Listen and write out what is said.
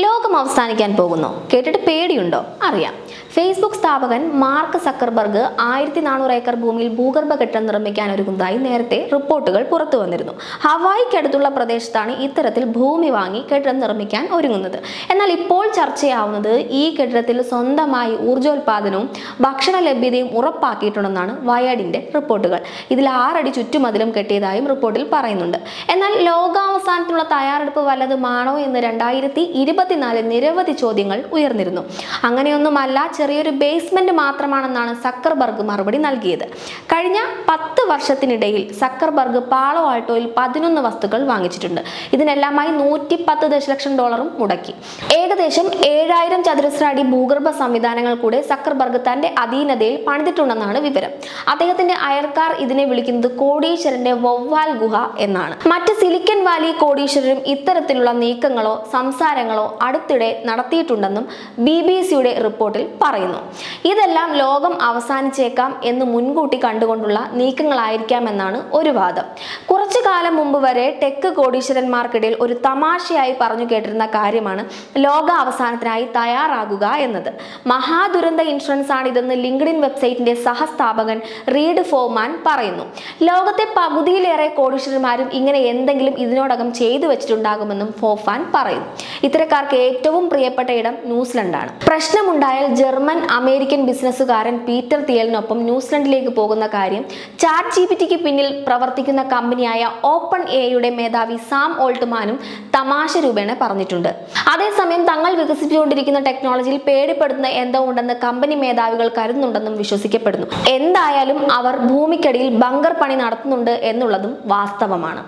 ലോകം അവസാനിക്കാൻ പോകുന്നു. കേട്ടിട്ട് പേടിയുണ്ടോ? അറിയാം. ഫേസ്ബുക്ക് സ്ഥാപകൻ മാർക്ക് സക്കർബർഗ് 1400 ഏക്കർ ഭൂമിയിൽ ഭൂഗർഭ കെട്ടിടം നിർമ്മിക്കാൻ ഒരുങ്ങുന്നതായി നേരത്തെ റിപ്പോർട്ടുകൾ പുറത്തു വന്നിരുന്നു. ഹവായിക്കടുത്തുള്ള പ്രദേശത്താണ് ഇത്തരത്തിൽ ഭൂമി വാങ്ങി കെട്ടിടം നിർമ്മിക്കാൻ ഒരുങ്ങുന്നത്. എന്നാൽ ഇപ്പോൾ ചർച്ചയാവുന്നത് ഈ കെട്ടിടത്തിൽ സ്വന്തമായി ഊർജ്ജോൽപാദനവും ഭക്ഷണ ലഭ്യതയും ഉറപ്പാക്കിയിട്ടുണ്ടെന്നാണ് വയാഡിന്റെ റിപ്പോർട്ടുകൾ. ഇതിൽ 6 അടി ചുറ്റുമതിലും കെട്ടിയതായും റിപ്പോർട്ടിൽ പറയുന്നുണ്ട്. എന്നാൽ ലോകാവസാനത്തിനുള്ള തയ്യാറെടുപ്പ് വല്ലതുമാണോ എന്ന് 2024 നിരവധി ചോദ്യങ്ങൾ ഉയർന്നിരുന്നു. അങ്ങനെയൊന്നുമല്ല, ചെറിയൊരു ബേസ്മെന്റ് മാത്രമാണെന്നാണ് സക്കർബർഗ് മറുപടി നൽകിയത്. കഴിഞ്ഞ 10 വർഷത്തിനിടയിൽ സക്കർബർഗ് പാളോ ആൾട്ടോയിൽ 11 വസ്തുക്കൾ വാങ്ങിച്ചിട്ടുണ്ട്. ഇതിനെല്ലാമായി $110 ദശലക്ഷം മുടക്കി. ഏകദേശം 7000 ചതുരശ്ര അടി ഭൂഗർഭ സംവിധാനങ്ങൾ കൂടെ സക്കർബർഗ് തന്റെ അധീനതയിൽ പണിതിട്ടുണ്ടെന്നാണ് വിവരം. അദ്ദേഹത്തിന്റെ അയൽക്കാർ ഇതിനെ വിളിക്കുന്നത് കോടീശ്വരന്റെ വവ്വാൽ ഗുഹ എന്നാണ്. മറ്റ് സിലിക്കൺ വാലി കോടീശ്വരരും ഇത്തരത്തിലുള്ള നീക്കങ്ങളോ സംസാരങ്ങളോ അടുത്തിടെ നടത്തിയിട്ടുണ്ടെന്നും BBC-യുടെ റിപ്പോർട്ടിൽ പറയുന്നു. ഇതെല്ലാം ലോകം അവസാനിച്ചേക്കാം എന്ന് മുൻകൂട്ടി കണ്ടുകൊണ്ടുള്ള നീക്കങ്ങളായിരിക്കാമെന്നാണ് ഒരു വാദം. കുറച്ചു കാലം മുമ്പ് വരെ ടെക് കോടീശ്വരന്മാർക്കിടയിൽ ഒരു തമാശയായി പറഞ്ഞു കേട്ടിരുന്ന കാര്യമാണ് ലോക അവസാനത്തിനായി തയ്യാറാകുക എന്നത്. മഹാദുരന്ത ഇൻഷുറൻസ് ആണ് ഇതെന്ന് ലിങ്ക്ഡിൻ വെബ്സൈറ്റിന്റെ സഹസ്ഥാപകൻ റീഡ് ഫോർമാൻ പറയുന്നു. ലോകത്തെ പകുതിയിലേറെ കോടീശ്വരന്മാരും ഇങ്ങനെ എന്തെങ്കിലും ഇതിനോടകം ചെയ്തു വെച്ചിട്ടുണ്ടാകുമെന്നും ഫോർമാൻ പറയുന്നു. ഇത്തരക്കാർക്ക് ഏറ്റവും പ്രിയപ്പെട്ട ഇടം ന്യൂസിലൻഡാണ്. പ്രശ്നമുണ്ടായാൽ ജർമ്മൻ അമേരിക്കൻ ബിസിനസ്സുകാരൻ പീറ്റർ തിയലിനൊപ്പം ന്യൂസിലൻഡിലേക്ക് പോകുന്ന കാര്യം ചാറ്റ്ജിപിടിക്ക് പിന്നിൽ പ്രവർത്തിക്കുന്ന കമ്പനിയായ ഓപ്പൺ എയുടെ മേധാവി സാം ഓൾട്ട്മാനും തമാശ രൂപേണ പറഞ്ഞിട്ടുണ്ട്. അതേസമയം തങ്ങൾ വികസിപ്പിച്ചുകൊണ്ടിരിക്കുന്ന ടെക്നോളജിയിൽ പേടിപ്പെടുത്തുന്ന എന്തോ ഉണ്ടെന്ന് കമ്പനി മേധാവികൾ കരുതുന്നുണ്ടെന്നും വിശ്വസിക്കപ്പെടുന്നു. എന്തായാലും അവർ ഭൂമിക്കടിയിൽ ബങ്കർ പണി നടത്തുന്നുണ്ട് എന്നുള്ളതും വാസ്തവമാണ്.